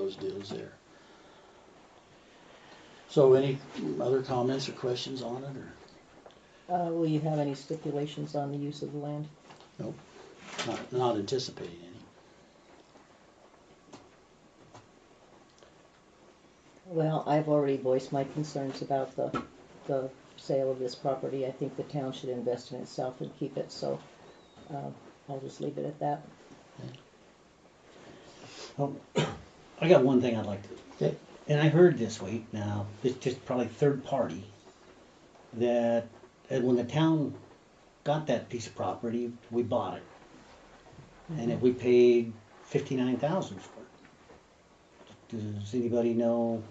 those deals there. So any other comments or questions on it, or? Will you have any stipulations on the use of the land? Nope, not anticipating any. Well, I've already voiced my concerns about the sale of this property. I think the town should invest in itself and keep it, so I'll just leave it at that. Well, I got one thing I'd like to, Okay. and I heard this week now, it's just probably third party, that when the town got that piece of property, we bought it. And if we paid $59,000 for it. Does anybody know?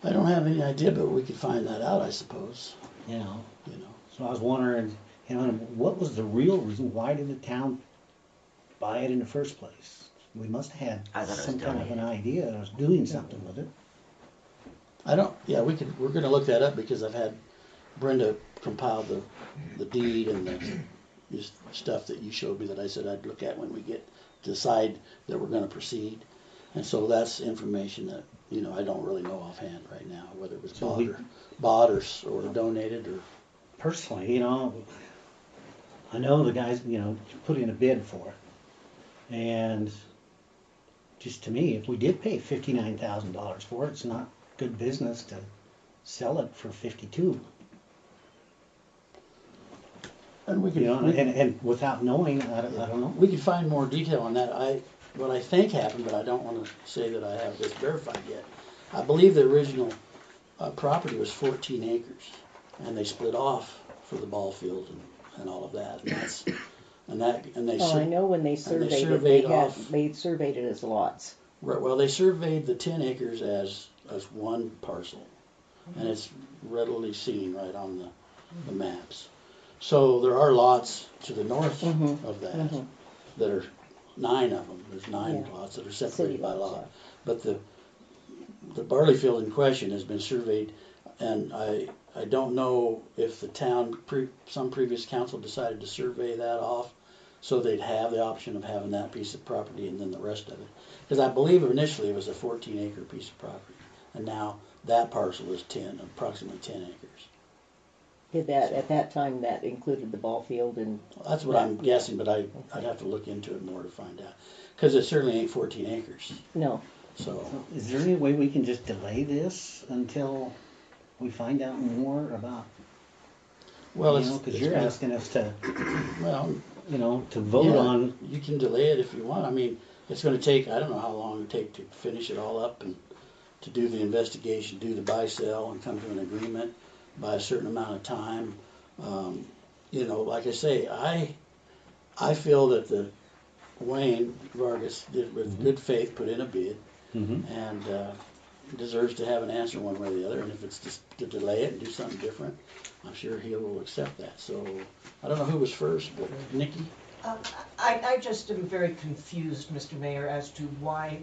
I don't have any idea, but we could find that out, I suppose. You know, You know. so I was wondering, you know, what was the real reason? Why did the town buy it in the first place? We must have I had thought it was some kind of an donated. idea of doing something with it. I don't. Yeah, we're going to look that up because I've had Brenda compile the deed and the just stuff that you showed me that I said I'd look at when we decide that we're going to proceed. And so that's information that, you know, I don't really know offhand right now, whether it was So bought or donated or. Personally, you know, I know the guys, you know, put in a bid for it. And just to me, if we did pay $59,000 for it, it's not good business to sell it for 52. And we could, You know, and without knowing, I don't know. we could find more detail on that. What I think happened, but I don't want to say that I have this verified yet. I believe the original property was 14 acres, and they split off for the ball field and all of that. And they. Oh, I know when they surveyed it, they surveyed it as lots. Right, well, they surveyed the 10 acres as one parcel, and it's readily seen right on the maps. So there are lots to the north of that that are 9 of them. There's 9 lots that are separated by law. Yeah. But the barley field in question has been surveyed, and I don't know if the town, some previous council decided to survey that off so they'd have the option of having that piece of property and then the rest of it. Because I believe initially it was a 14-acre piece of property, and now that parcel is approximately 10 acres. Did that at that time that included the ball field and? That's what I'm guessing, but I'd have to look into it more to find out. Because it certainly ain't 14 acres. No. So Is there any way we can just delay this until we find out more about? well, You know, because you're asking us to, well, you know, to vote yeah, on. You can delay it if you want. I mean, it's going to take, I don't know how long it would take to finish it all up and to do the investigation, do the buy-sell, and come to an agreement by a certain amount of time. You know, like I say, I feel that the Wayne Vargas did with good faith put in a bid and deserves to have an answer one way or the other. And if it's just to delay it and do something different, I'm sure he will accept that. So I don't know who was first, but Nikki? I just am very confused, Mr. Mayor, as to why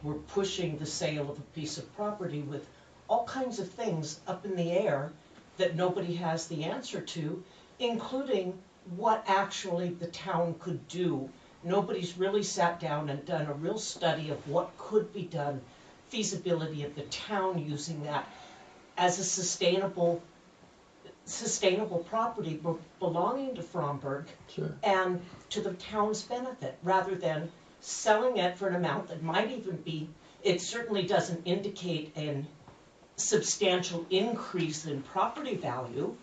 we're pushing the sale of a piece of property with all kinds of things up in the air that nobody has the answer to, including what actually the town could do. Nobody's really sat down and done a real study of what could be done, feasibility of the town using that as a sustainable property belonging to Fromberg. Sure. And to the town's benefit, rather than selling it for an amount that might even be, it certainly doesn't indicate a substantial increase in property value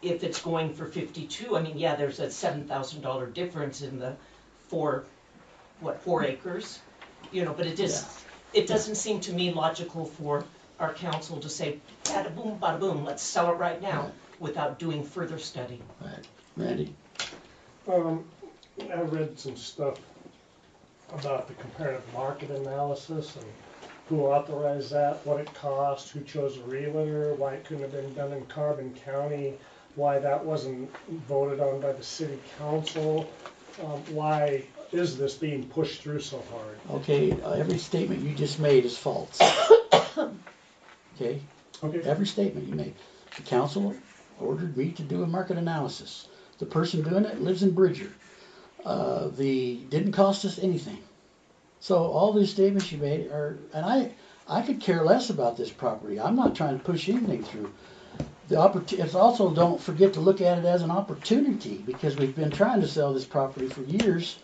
if it's going for 52. I mean, yeah, there's a $7,000 difference in the 4 acres, you know, but it doesn't seem to me logical for our council to say, bada boom, bada boom, let's sell it right now, without doing further study. Right. Randy? I read some stuff about the comparative market analysis and who authorized that, what it cost, who chose a realtor, why it couldn't have been done in Carbon County, why that wasn't voted on by the city council, why is this being pushed through so hard? Okay, every statement you just made is false. Okay? Every statement you made. The council ordered me to do a market analysis. The person doing it lives in Bridger. Didn't cost us anything. So all these statements you made are, and I could care less about this property. I'm not trying to push anything through. It's also, don't forget to look at it as an opportunity, because we've been trying to sell this property for years,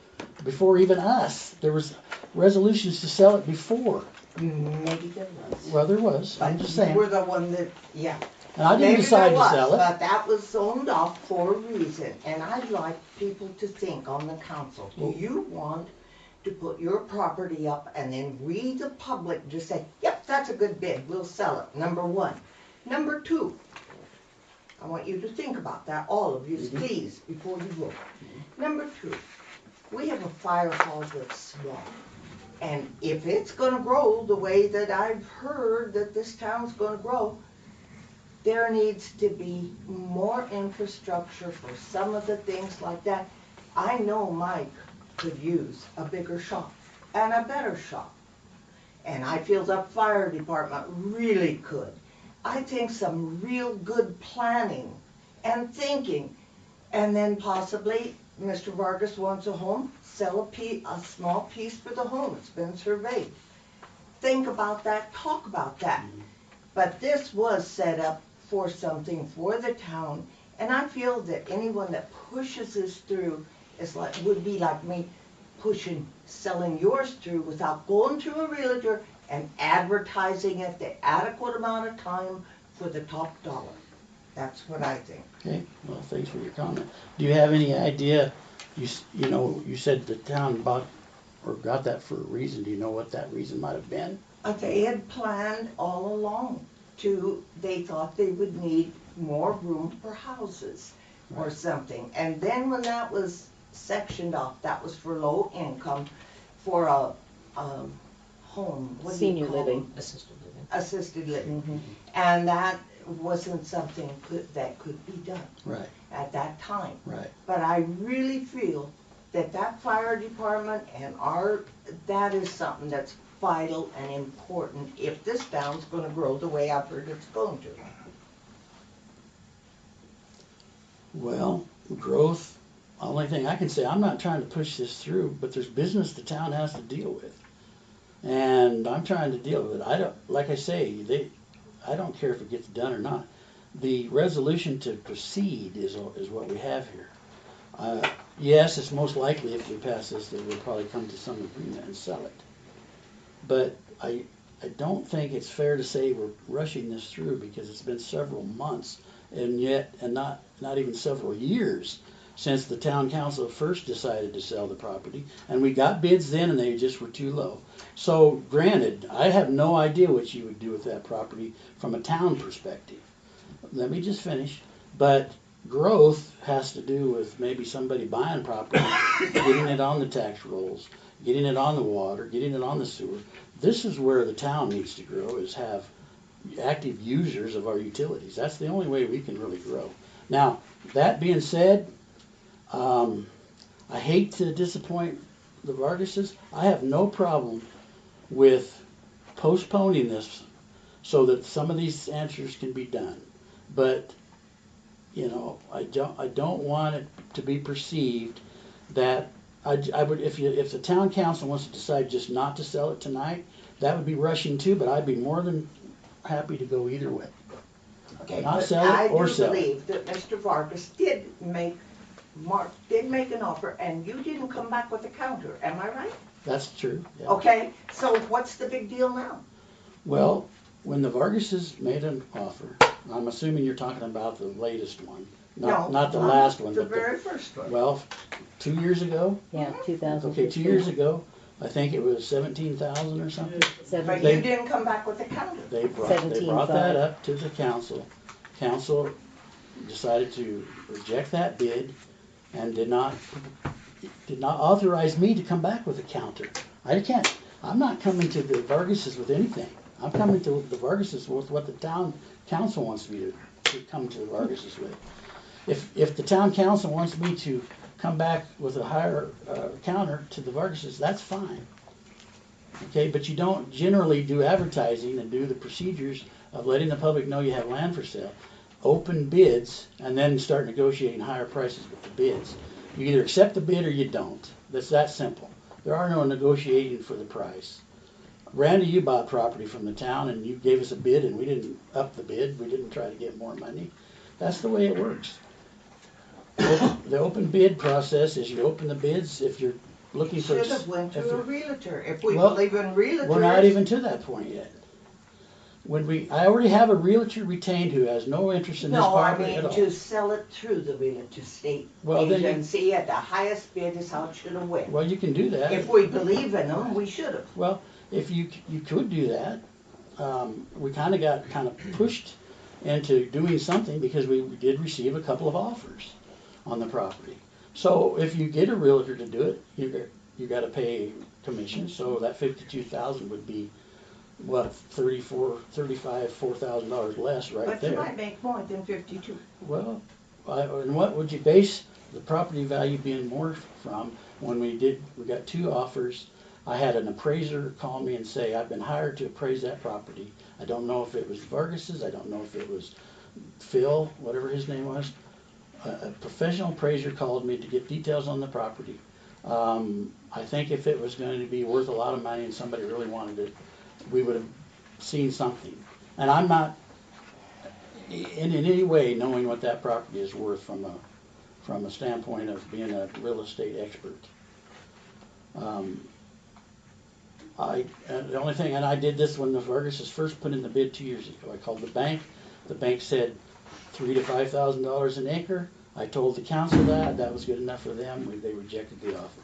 before even us. There was resolutions to sell it before. Maybe there was. Well, there was, I'm But just you saying. were the one that, yeah. And I didn't Maybe decide there to was, sell it. But that was zoned off for a reason, and I'd like people to think on the council. Do you want to put your property up and then we, the public, just say, yep, that's a good bid, we'll sell it, number one. Number two, I want you to think about that, all of you, please, before you vote. Number two, we have a fire hall that's small. And if it's gonna grow the way that I've heard that this town's gonna grow, there needs to be more infrastructure for some of the things like that. I know Mike could use a bigger shop and a better shop. And I feel the fire department really could. I think some real good planning and thinking, and then possibly Mr. Vargas wants a home, sell a small piece for the home, it's been surveyed. Think about that, talk about that. But this was set up for something for the town, and I feel that anyone that pushes this through would be like me selling yours through without going to a realtor and advertising it the adequate amount of time for the top dollar. That's what I think. Okay, well, thanks for your comment. Do you have any idea, you said the town bought or got that for a reason. Do you know what that reason might have been? They had planned all along they thought they would need more room for houses or something. And then when that was sectioned off, that was for low income, for a home. What do you Senior call living. them? Assisted living. Assisted living. Mhm. And that wasn't something that could be done Right, at that time. right. But I really feel that fire department and that is something that's vital and important if this town's gonna grow the way I've heard it's going to. Well, growth, only thing I can say, I'm not trying to push this through, but there's business the town has to deal with. And I'm trying to deal with it. Like I say, I don't care if it gets done or not. The resolution to proceed is what we have here. Yes, it's most likely if we pass this that we'll probably come to some agreement and sell it. But I don't think it's fair to say we're rushing this through, because it's been several months and not even several years since the town council first decided to sell the property, and we got bids then and they just were too low. So granted, I have no idea what you would do with that property from a town perspective. Let me just finish. But growth has to do with maybe somebody buying property, getting it on the tax rolls, getting it on the water, getting it on the sewer. This is where the town needs to grow, is have active users of our utilities. That's the only way we can really grow. Now, that being said, I hate to disappoint the Vargases. I have no problem with postponing this so that some of these answers can be done. But, I don't want it to be perceived that I would, if the town council wants to decide just not to sell it tonight, that would be rushing too, but I'd be more than happy to go either way. Okay, Not but sell it I or do sell it. believe that Mr. Vargas did make an offer, and you didn't come back with a counter, am I right? That's true. Yeah. Okay, so what's the big deal now? Well, when the Vargases made an offer, I'm assuming you're talking about the latest one, not the last one, The but very first one. well, 2 years ago. Yeah, 2015. Okay, 2 years ago, I think it was 17,000 or something. But They- you didn't come back with a counter. They brought 17,500. that up to the council. Council decided to reject that bid and did not authorize me to come back with a counter. I'm not coming to the Vargases with anything. I'm coming to the Vargases with what the town council wants me to come to the Vargases with. If the town council wants me to come back with a higher counter to the Vargases, that's fine. Okay, but you don't generally do advertising and do the procedures of letting the public know you have land for sale, open bids, and then start negotiating higher prices with the bids. You either accept the bid or you don't. That's that simple. There are no negotiating for the price. Randy, you bought property from the town and you gave us a bid and we didn't up the bid. We didn't try to get more money. That's the way it works. The open bid process is you open the bids if you're looking for. Should have went to a realtor. If we Well, believe in realtors. We're not even to that point yet. I already have a realtor retained who has no interest in this No, I property at mean all. to sell it through the realtor state Well, then you- agency at the highest bid is how it should have went. Well, you can do that. If we believe in them, we should have. Well, if you could do that, we kind of got pushed into doing something because we did receive a couple of offers on the property. So if you get a realtor to do it, you got to pay commission. So that $52,000 would be what, $4,000 less right But there. you might make more than 52. Well, and what would you base the property value being more from? When we got two offers. I had an appraiser call me and say, I've been hired to appraise that property. I don't know if it was Vargas's, I don't know if it was Phil, whatever his name was. A professional appraiser called me to get details on the property. I think if it was going to be worth a lot of money and somebody really wanted it, we would have seen something. And I'm not in any way knowing what that property is worth from a standpoint of being a real estate expert. The only thing, and I did this when the Vargas's first put in the bid 2 years ago. I called the bank. The bank said $3,000 to $5,000 an acre. I told the council that was good enough for them. They rejected the offer.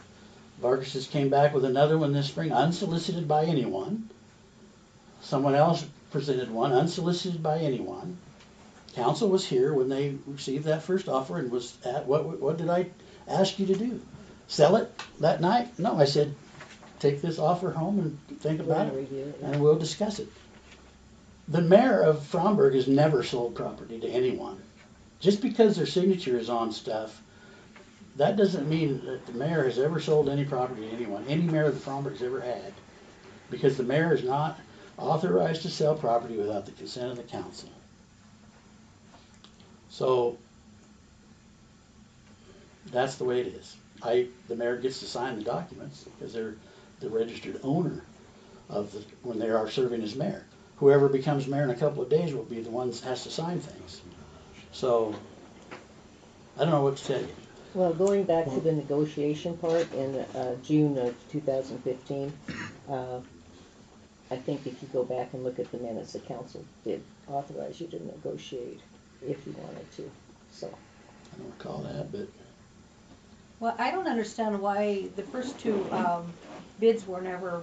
Vargas's came back with another one this spring, unsolicited by anyone. Someone else presented one, unsolicited by anyone. Council was here when they received that first offer and was at, what did I ask you to do? Sell it that night? No, I said, take this offer home and think about it, and we'll discuss it. The mayor of Fromberg has never sold property to anyone. Just because their signature is on stuff, that doesn't mean that the mayor has ever sold any property to anyone, any mayor that Fromberg's ever had. Because the mayor is not authorized to sell property without the consent of the council. So, that's the way it is. The mayor gets to sign the documents because they're the registered owner of when they are serving as mayor. Whoever becomes mayor in a couple of days will be the one that has to sign things. So, I don't know what to tell you. Well, going back to the negotiation part in June of 2015, I think if you go back and look at the minutes, the council did authorize you to negotiate if you wanted to. So I don't recall that, but Well, I don't understand why the first two bids were never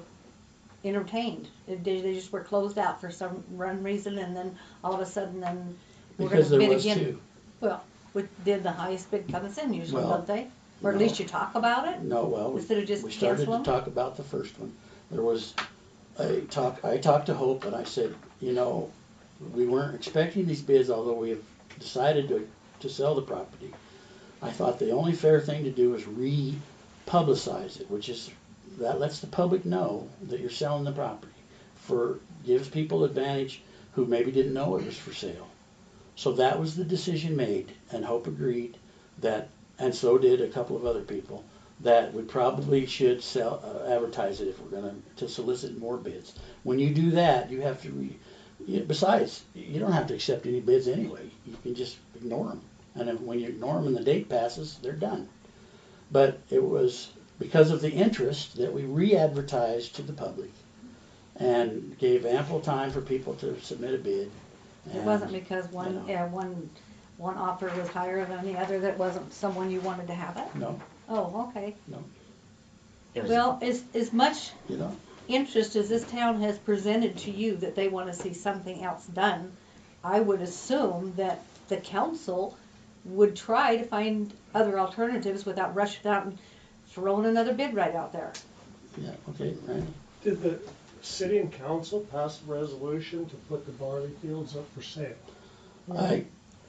entertained. They just were closed out for some reason, and then all of a sudden, then we're going because to there bid was again. two. Well, did the highest bid comes in usually, Well, don't they? Or at no. least you talk about it No, well, instead of just we started cancel to them. talk about the first one. There was I talked to Hope and I said, we weren't expecting these bids, although we have decided to sell the property. I thought the only fair thing to do is re-publicize it, which is that lets the public know that you're selling the property. Gives people advantage who maybe didn't know it was for sale. So that was the decision made, and Hope agreed that, and so did a couple of other people, that we probably should advertise it if we're going to solicit more bids. When you do that, you have to, besides, you don't have to accept any bids anyway. You can just ignore them. And when you ignore them and the date passes, they're done. But it was because of the interest that we re-advertised to the public and gave ample time for people to submit a bid. It wasn't because one offer was higher than the other, that wasn't someone you wanted to have it? No, Oh, okay. no. Well, as much You know, interest as this town has presented to you that they want to see something else done, I would assume that the council would try to find other alternatives without rushing out and throwing another bid right out there. yeah, okay, Randy. Did the city and council pass a resolution to put the barley fields up for sale?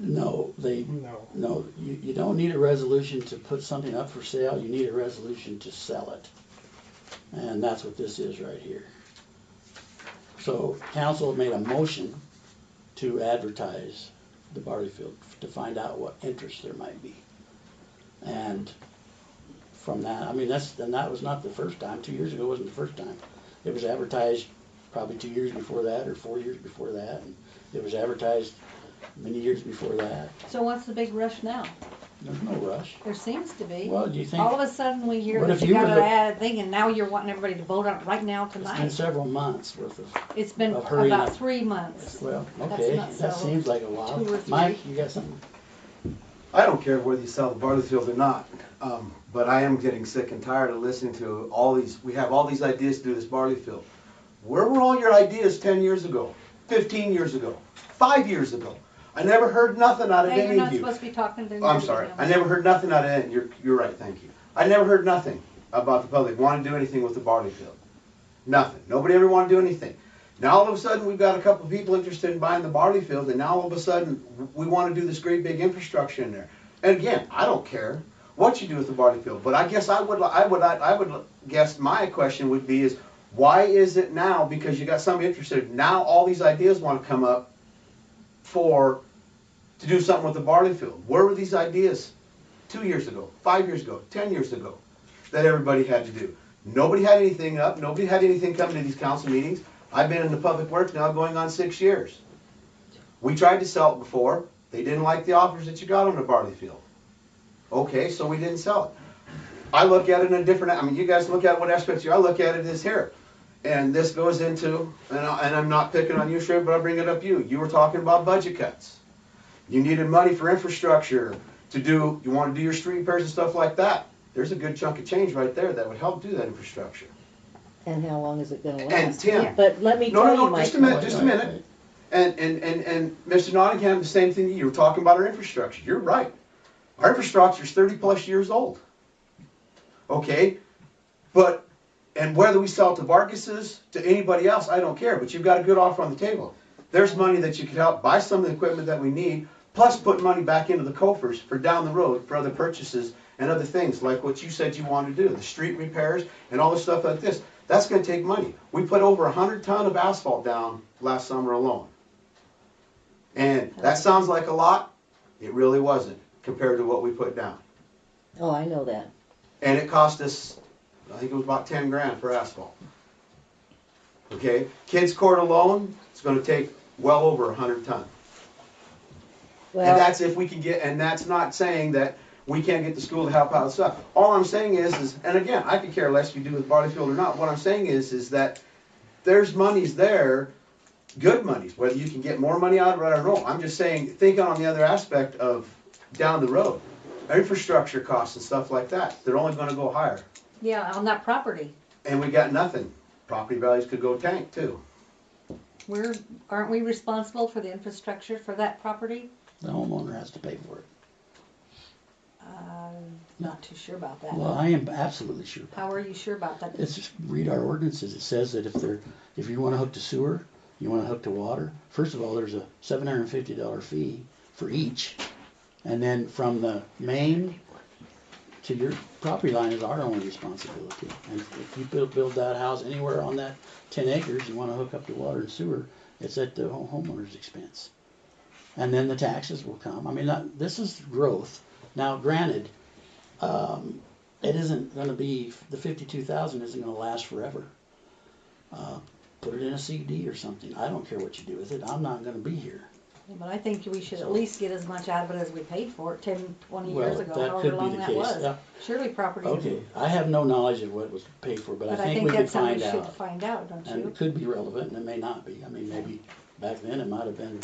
No, No. you don't need a resolution to put something up for sale, you need a resolution to sell it. And that's what this is right here. So council made a motion to advertise the barley field to find out what interest there might be. And from that. I mean, and that was not the first time. 2 years ago wasn't the first time. It was advertised probably 2 years before that, or 4 years before that, and it was advertised many years before that. So what's the big rush now? There's no rush. There seems to be. Well, do you think, All of a sudden we hear What that if you you got were to the- add a thing, and now you're wanting everybody to vote on it right now it's been tonight. several months worth of, It's been of hurrying about up. 3 months. well, That's okay, not that several. seems like a while. 2 or 3. Mike, you got something? I don't care whether you sell the barley field or not, but I am getting sick and tired of listening to all these, we have all these ideas to do this barley field. Where were all your ideas 10 years ago, 15 years ago, 5 years ago? I never heard nothing out of Hey, you're any of not you. supposed to be talking to I'm sorry, I never heard nothing out of any, you're right, thank you. I never heard nothing about the public wanting to do anything with the barley field. Nothing, nobody ever wanted to do anything. Now all of a sudden, we've got a couple of people interested in buying the barley field, and now all of a sudden, we want to do this great big infrastructure in there. And again, I don't care what you do with the barley field, but I guess I would guess my question would be is, why is it now, because you got somebody interested, now all these ideas want to come up to do something with the barley field? Where were these ideas 2 years ago, 5 years ago, 10 years ago that everybody had to do? Nobody had anything up, nobody had anything coming to these council meetings. I've been in the public works now going on 6 years. We tried to sell it before. They didn't like the offers that you got on the barley field. Okay, so we didn't sell it. I look at it in a different, I mean, you guys look at what aspects you, I look at it as here. And this goes into, and I'm not picking on you, Sherry, but I'll bring it up you. You were talking about budget cuts. You needed money for infrastructure to do, you want to do your street repairs and stuff like that. There's a good chunk of change right there that would help do that infrastructure. And how long is it gonna And last? Tim, But let me no, tell no, you, no, just a Mike, minute, just a minute. And Mr. Nottingham, the same thing, you were talking about our infrastructure. You're right. Our infrastructure is 30 plus years old. Okay? But, and whether we sell it to Vargas's, to anybody else, I don't care, but you've got a good offer on the table. There's money that you could help buy some of the equipment that we need, plus put money back into the coffers for down the road for other purchases and other things, like what you said you wanted to do, the street repairs and all the stuff like this. That's going to take money. We put over 100 ton of asphalt down last summer alone. And that sounds like a lot. It really wasn't compared to what we put down. oh, I know that. And it cost us, I think it was about 10 grand for asphalt. Okay? Kids court alone, it's going to take well over 100 ton. And Well, that's if we can get, and that's not saying that we can't get the school to help out with stuff. All I'm saying is, and again, I could care less if you do with barley field or not. What I'm saying is that there's monies there, good monies, whether you can get more money out of it, I don't know. I'm just saying, thinking on the other aspect of down the road, infrastructure costs and stuff like that, they're only gonna go higher. Yeah, on that property. And we got nothing. Property values could go tank too. Aren't we responsible for the infrastructure for that property? The homeowner has to pay for it. Not too sure about that. Well, I am absolutely sure. How are you sure about that? It's just, read our ordinances. It says that if you want to hook to sewer, you want to hook to water, first of all, there's a $750 fee for each. And then from the main to your property line is our only responsibility. And if you build that house anywhere on that 10 acres, you want to hook up to water and sewer, it's at the homeowner's expense. And then the taxes will come. I mean, this is growth. Now, granted, it isn't going to be, the 52,000 isn't going to last forever. Put it in a CD or something. I don't care what you do with it. I'm not going to be here. But I think we should at least get as much out of it as we paid for it 10, 20 Well, years ago, that however could be long the that case, was. yeah. Surely property. Okay, I have no knowledge of what was paid for, but I But I think think we could that's something find we should out. find out, don't And you? it could be relevant, and it may not be. I mean, maybe back then it might have been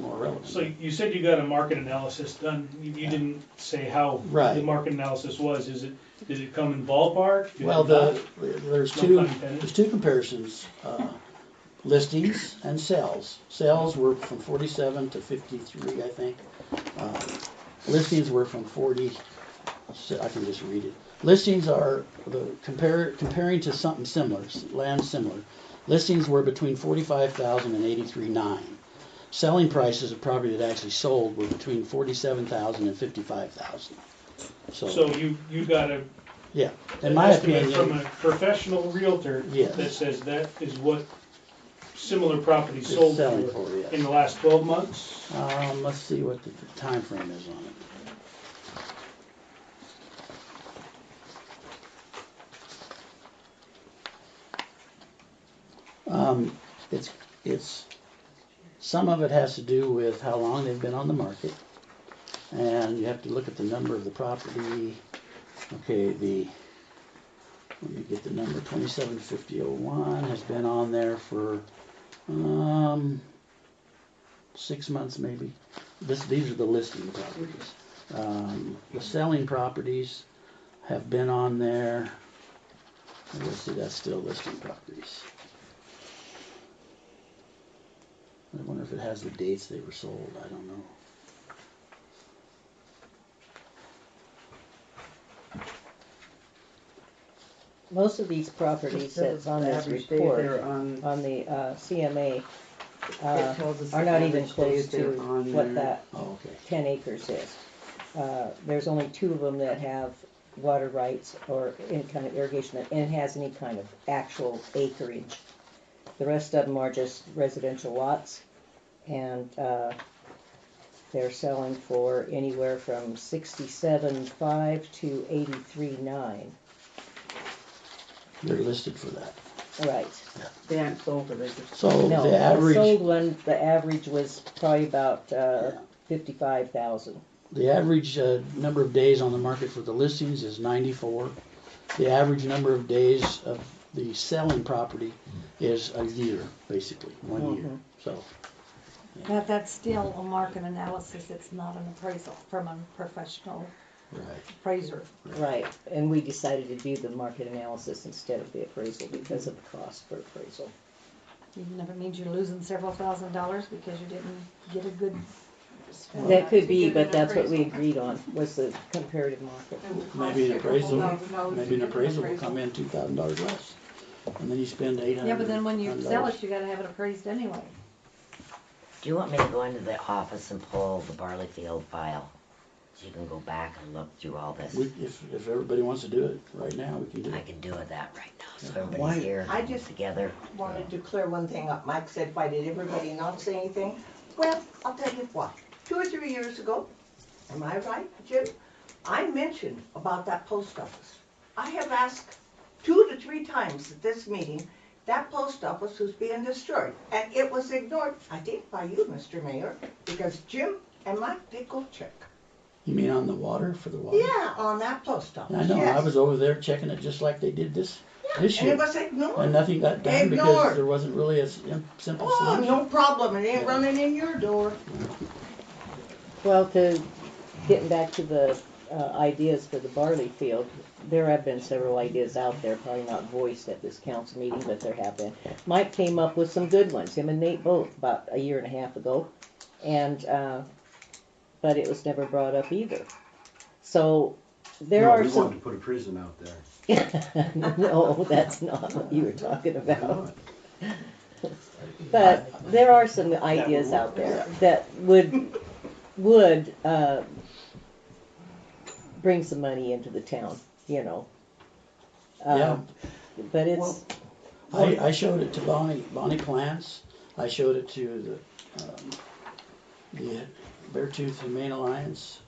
more relevant. So you said you got a market analysis done. You didn't say how Right. the market analysis was. Did it come in ballpark? Did Well, it not? there's No two pun intended. there's two comparisons, listings and sales. Sales were from 47 to 53, I think. Listings were from 40. I can just read it. Listings are comparing to something similar, land similar. Listings were between 45,000 and 83,900. Selling prices of property that actually sold were between 47,000 and 55,000. So you got a Yeah, in an my estimate opinion, from a professional realtor Yes. that says that is what similar properties it's sold selling for for, yes. in the last 12 months. Let's see what the time frame is on it. It's, some of it has to do with how long they've been on the market. And you have to look at the number of the property. Okay, let me get the number, 275001 has been on there for, 6 months maybe. These are the listing properties. The selling properties have been on there. Let's see, that's still listing properties. I wonder if it has the dates they were sold. I don't know. Most of these properties that's on this report, on the CMA, are not even close to what that Oh, okay. 10 acres is. There's only 2 of them that have water rights or any kind of irrigation and has any kind of actual acreage. The rest of them are just residential lots, and they're selling for anywhere from 67.5 to 83.9. They're listed for that. Right. They aren't sold, or they just. So No, the average, sold one, the average was probably about 55,000. the average number of days on the market for the listings is 94. The average number of days of the selling property is a year, basically, 1 year. So, But that's still a market analysis, it's not an appraisal from a professional right. appraiser. Right, and we decided to do the market analysis instead of the appraisal because of the cost for appraisal. Even if it means you're losing several $1,000s because you didn't get a good. That could be, but that's what we agreed on, was the comparative market. Maybe an appraisal, maybe an appraisal will come in $2,000 less, and then you spend $800. Yeah, but then when you sell it, you gotta have it appraised anyway. Do you want me to go into the office and pull the Barleyfield file? So you can go back and look through all this? If everybody wants to do it right now, we can do I it. can do that right now, so Yeah. everybody's here I just together. wanted to clear one thing up. Mike said, why did everybody not say anything? Well, I'll tell you what, 2 or 3 years ago, am I right, Jim? I mentioned about that post office. I have asked 2 to 3 times at this meeting, that post office was being destroyed. And it was ignored, I think by you, Mr. Mayor, because Jim and Mike did go check. You mean on the water, for the water? Yeah, on that post office, I know, yes. I was over there checking it just like they did this And year. it was ignored. And nothing got done because Ignored. there wasn't really a simple Oh, solution. no problem, it ain't Yeah. running in your door. Well, getting back to the ideas for the barley field, there have been several ideas out there, probably not voiced at this council meeting, but there have been. Mike came up with some good ones, him and Nate both, about a year and a half ago, and but it was never brought up either. So there are We some. wanted to put a prison out there. No, that's not what you were talking about. But there are some ideas out there that would bring some money into the town, you know. Yeah. But it's, I showed it to Bonnie Plants. I showed it to the Beartooth Humane Alliance,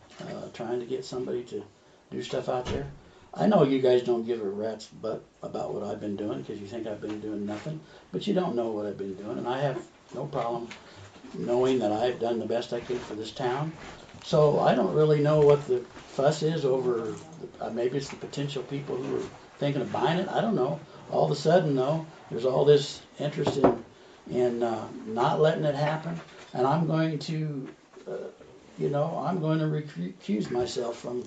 trying to get somebody to do stuff out there. I know you guys don't give a rat's butt about what I've been doing because you think I've been doing nothing, but you don't know what I've been doing, and I have no problem knowing that I've done the best I could for this town. So I don't really know what the fuss is over, maybe it's the potential people who are thinking of buying it, I don't know. All of a sudden, though, there's all this interest in not letting it happen, and I'm going to, I'm going to recuse myself from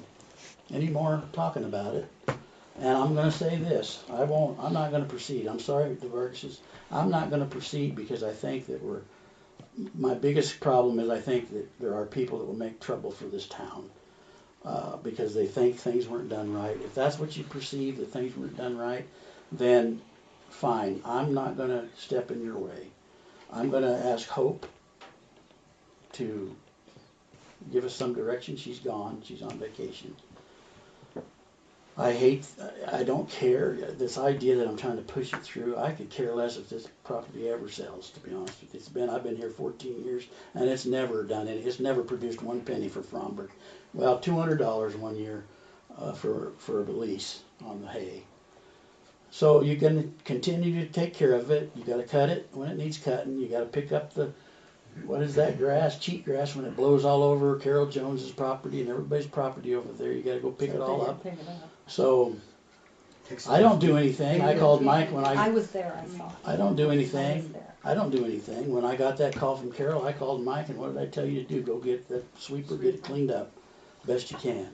any more talking about it. And I'm going to say this, I'm not going to proceed. I'm sorry, the Burgesses, I'm not going to proceed because I think that my biggest problem is I think that there are people that will make trouble for this town because they think things weren't done right. If that's what you perceive, that things weren't done right, then fine. I'm not going to step in your way. I'm going to ask Hope to give us some direction. She's gone. She's on vacation. I don't care, this idea that I'm trying to push it through, I could care less if this property ever sells, to be honest with you. I've been here 14 years, and it's never done it. It's never produced 1 penny for Fromberg. Well, $200 1 year for a lease on the hay. So you're gonna continue to take care of it, you gotta cut it when it needs cutting, you gotta pick up the, what is that grass, cheat grass, when it blows all over Carol Jones's property and everybody's property over there, you gotta go pick it all up. Pick it up. So, I don't do anything, I called Mike when I was there, I saw. I don't do I was anything. there. I don't do anything. When I got that call from Carol, I called Mike and what did I tell you to do? Go get the sweeper, get it cleaned up, best you can.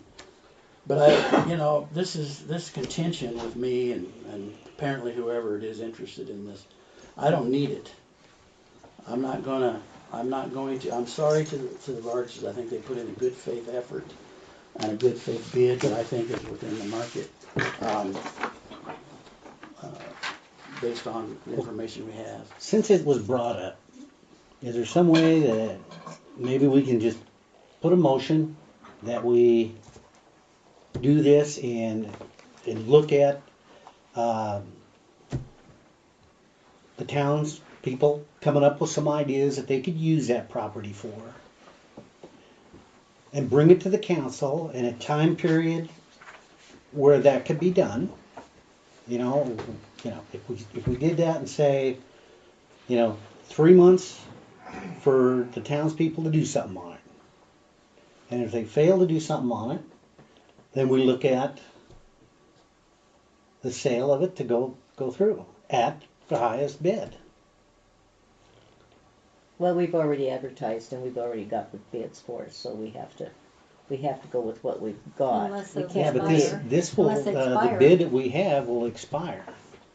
But this contention with me and apparently whoever it is interested in this, I don't need it. I'm not going to, I'm sorry to the Vargas. I think they put in a good faith effort and a good faith bid that I think is within the market. Based on the information we have. Since it was brought up, is there some way that maybe we can just put a motion that we do this and look at the town's people coming up with some ideas that they could use that property for, and bring it to the council in a time period where that could be done? If we did that and say, 3 months for the townspeople to do something on it. And if they fail to do something on it, then we look at the sale of it to go through at the highest bid. Well, we've already advertised and we've already got the bids for it, so we have to go with what we've got. Unless We those can't But expire. this will, Unless they the expire. bid that we have will expire.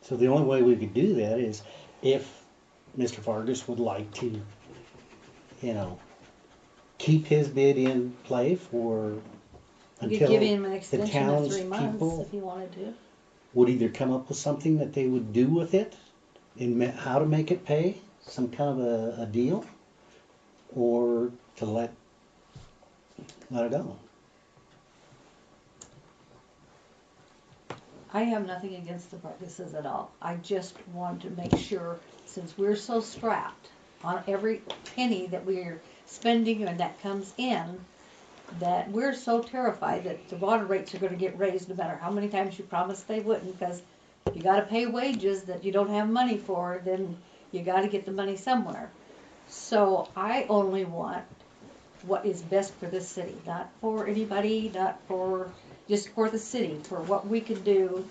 So the only way we could do that is if Mr. Vargas would like to, keep his bid in play for You could until give him an the extension of 3 months townspeople if you wanted to. would either come up with something that they would do with it and how to make it pay, some kind of a deal, or to let it go. I have nothing against the Vargases at all. I just want to make sure, since we're so strapped on every penny that we're spending and that comes in, that we're so terrified that the water rates are gonna get raised no matter how many times you promised they wouldn't, because if you gotta pay wages that you don't have money for, then you gotta get the money somewhere. So I only want what is best for this city, not for anybody, not for, just for the city, for what we can do.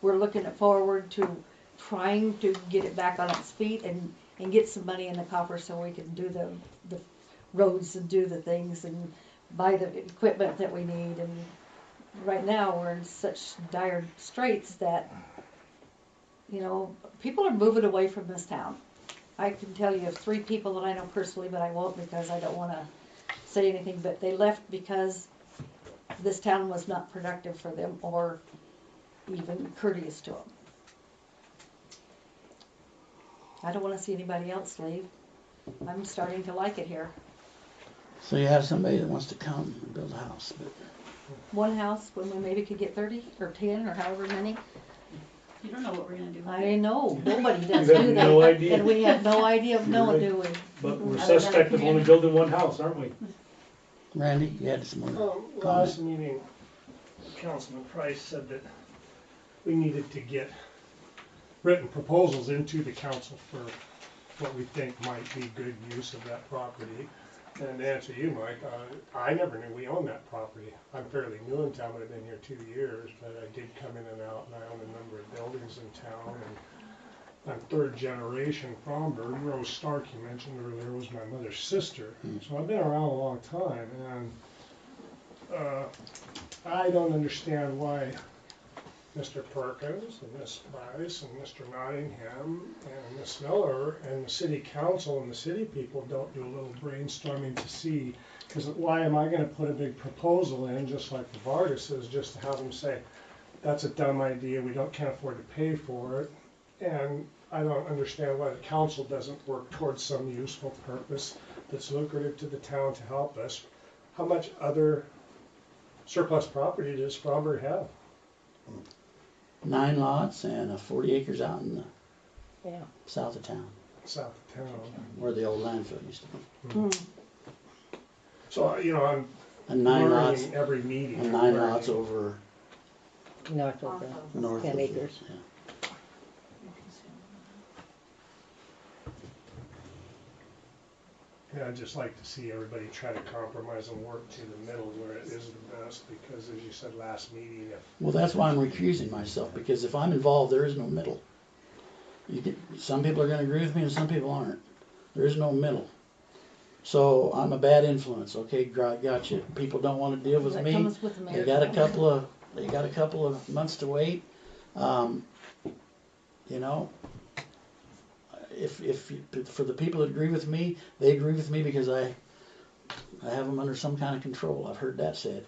We're looking forward to trying to get it back on its feet and get some money in the coffer so we can do the roads and do the things and buy the equipment that we need. And right now, we're in such dire straits that, people are moving away from this town. I can tell you of 3 people that I know personally, but I won't because I don't want to say anything, but they left because this town was not productive for them or even courteous to them. I don't want to see anybody else leave. I'm starting to like it here. So you have somebody that wants to come and build a house, but One house when we maybe could get 30 or 10 or however many. You don't know what we're gonna do. I know, nobody does You have do no that, idea. and we have no idea of knowing, do we? But we're Other than suspect of only building one house, aren't we? Randy, you had some more Last meeting, Councilman Price said that we needed to get written proposals into the council for what we think might be good use of that property. And to answer you, Mike, I never knew we owned that property. I'm fairly new in town, but I've been here 2 years, but I did come in and out, and I own a number of buildings in town, and I'm 3rd generation Fromberg. Rose Stark, you mentioned earlier, was my mother's sister. So I've been around a long time, and I don't understand why Mr. Perkins and Ms. Price and Mr. Nottingham and Ms. Miller and the city council and the city people don't do a little brainstorming to see, because why am I gonna put a big proposal in, just like the Vargases, just to have them say, that's a dumb idea, we can't afford to pay for it, and I don't understand why the council doesn't work towards some useful purpose that's lucrative to the town to help us. How much other surplus property does Fromberg have? 9 lots and 40 acres out in the Yeah. south of town, South of town. where the old landfill used to be. So, I'm And 9 lots, learning every meeting. and 9 lots over North of the north 10 of acres. Yeah. Yeah, I'd just like to see everybody try to compromise and work to the middle where it is the best, because as you said last meeting, if Well, that's why I'm recusing myself, because if I'm involved, there is no middle. Some people are gonna agree with me and some people aren't. There is no middle. So I'm a bad influence, okay, gotcha. People don't wanna deal with That me. comes with the They mayor. got a couple of months to wait. You know, for the people that agree with me, they agree with me because I have them under some kind of control. I've heard that said.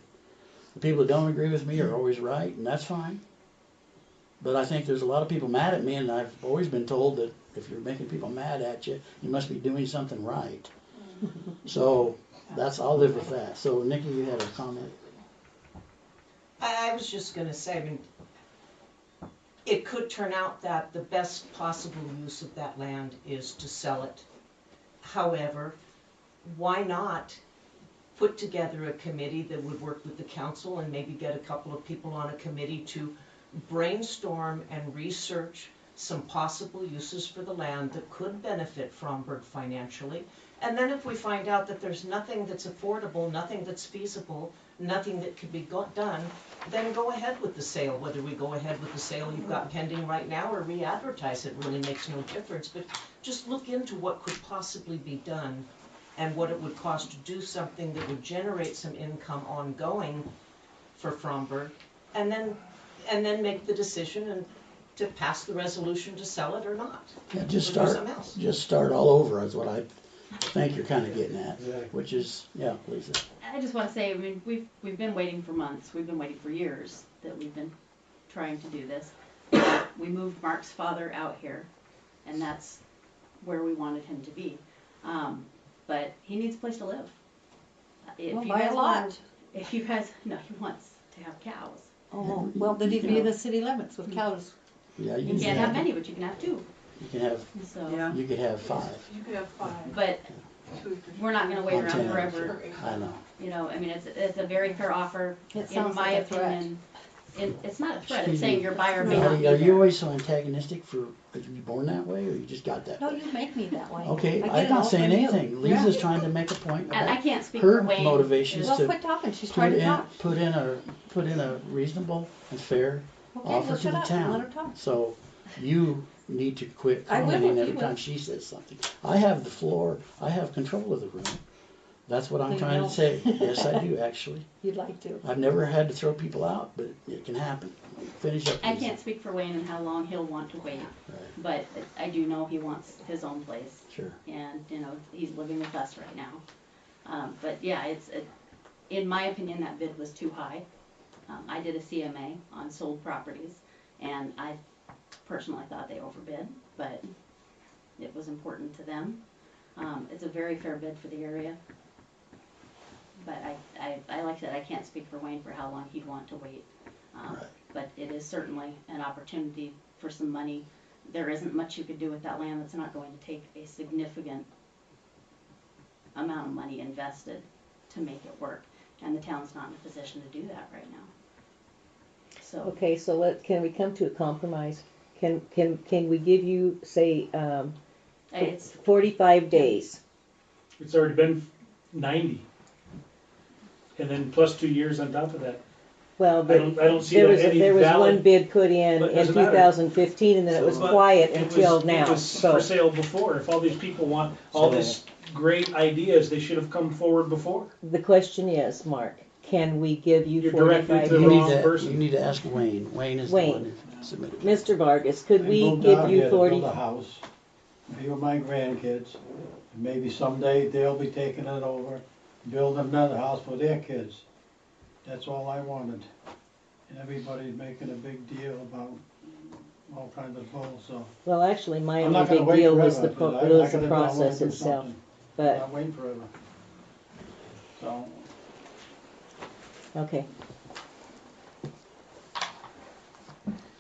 The people that don't agree with me are always right, and that's fine. But I think there's a lot of people mad at me, and I've always been told that if you're making people mad at you, you must be doing something right. So I'll live with that. So Nikki, you had a comment? I was just gonna say, I mean, it could turn out that the best possible use of that land is to sell it. However, why not put together a committee that would work with the council and maybe get a couple of people on a committee to brainstorm and research some possible uses for the land that could benefit Fromberg financially. And then if we find out that there's nothing that's affordable, nothing that's feasible, nothing that could be done, then go ahead with the sale. Whether we go ahead with the sale you've got pending right now or re-advertise it really makes no difference. But just look into what could possibly be done and what it would cost to do something that would generate some income ongoing for Fromberg, and then make the decision and to pass the resolution to sell it or not. Yeah, Or do something else. just start all over is what I think you're kind of getting at, which is, yeah, Lisa. I just want to say, I mean, we've been waiting for months. We've been waiting for years that we've been trying to do this. We moved Mark's father out here, and that's where we wanted him to be. But he needs a place to live. Well, buy a lot. If you guys, no, he wants to have cows. Oh, well, they need to be in the city limits with cows. Yeah, You can't have many, but you can have 2. You can have, So, you could have 5. You could have 5. but we're not going to wait around Montana. forever. I know. You know, I mean, it's a very fair offer. It In sounds my like a threat. opinion, it's not a threat. Excuse It's saying me. your buyer may Are not be you there. always so antagonistic for, are you born that way or you just got that No, way? you make me that way. Okay, I get I'm it not all saying from you. anything. Lisa's trying to make a point And I about can't speak her for Wayne. motivations Well, to quit talking, she's put trying to in, talk. put in a reasonable and fair Okay, offer well, to shut the up and let her town. talk. So you need to quit I will commenting if you every will. time she says something. I have the floor, I have control of the room. That's what I'm You trying to don't. say. Yes, I do, actually. You'd like to. I've never had to throw people out, but it can happen. Finish up. I Lisa. can't speak for Wayne and how long he'll want to wait, Right, but I do know he wants his own place, sure. and you know he's living with us right now. But yeah, in my opinion that bid was too high. I did a CMA on sold properties, and I personally thought they overbid, but it was important to them. It's a very fair bid for the area. But I like I said, I can't speak for Wayne for how long he'd want to wait. Right. But it is certainly an opportunity for some money. There isn't much you could do with that land that's not going to take a significant amount of money invested to make it work. And the town's not in a position to do that right now. So, Okay, so can we come to a compromise? Can we give you, say, it's, 45 days? It's already been 90. And then plus 2 years on top of that. Well, I but don't see there that was, any there was valid. one bid put in But it in doesn't matter. 2015 and then it was But quiet it until was- now. It was So, for sale before. If all these people want all So- this great ideas, they should have come forward before. the question is, Mark, can we give you You're directly 45 to the You days? need wrong to, person. you need to ask Wayne. Wayne is the Wayne. one who submitted. it. Mr. Vargas, could I we moved give down you here to 40? build a house, be with my grandkids. Maybe someday they'll be taking it over, building another house for their kids. That's all I wanted. And everybody's making a big deal about all kinds of bull, so. Well, actually, my I'm only not gonna big wait deal was forever, the, 'cause I was gotta the do- I wanna process do itself. something. I'm But, not waiting forever. So, okay,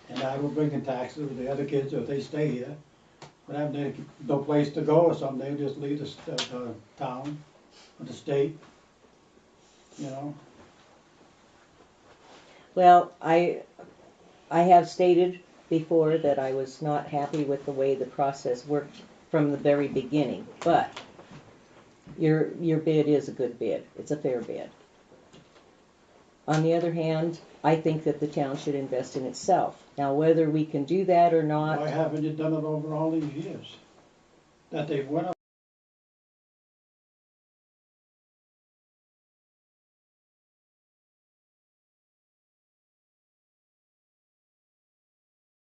and I will bring in taxes with the other kids if they stay here. But if they no place to go or something, they just leave the town or the state, you know. well, I have stated before that I was not happy with the way the process worked from the very beginning, but your bid is a good bid. It's a fair bid. On the other hand, I think that the town should invest in itself. Now, whether we can do that or not, Why haven't you done it over all these years? That they've went up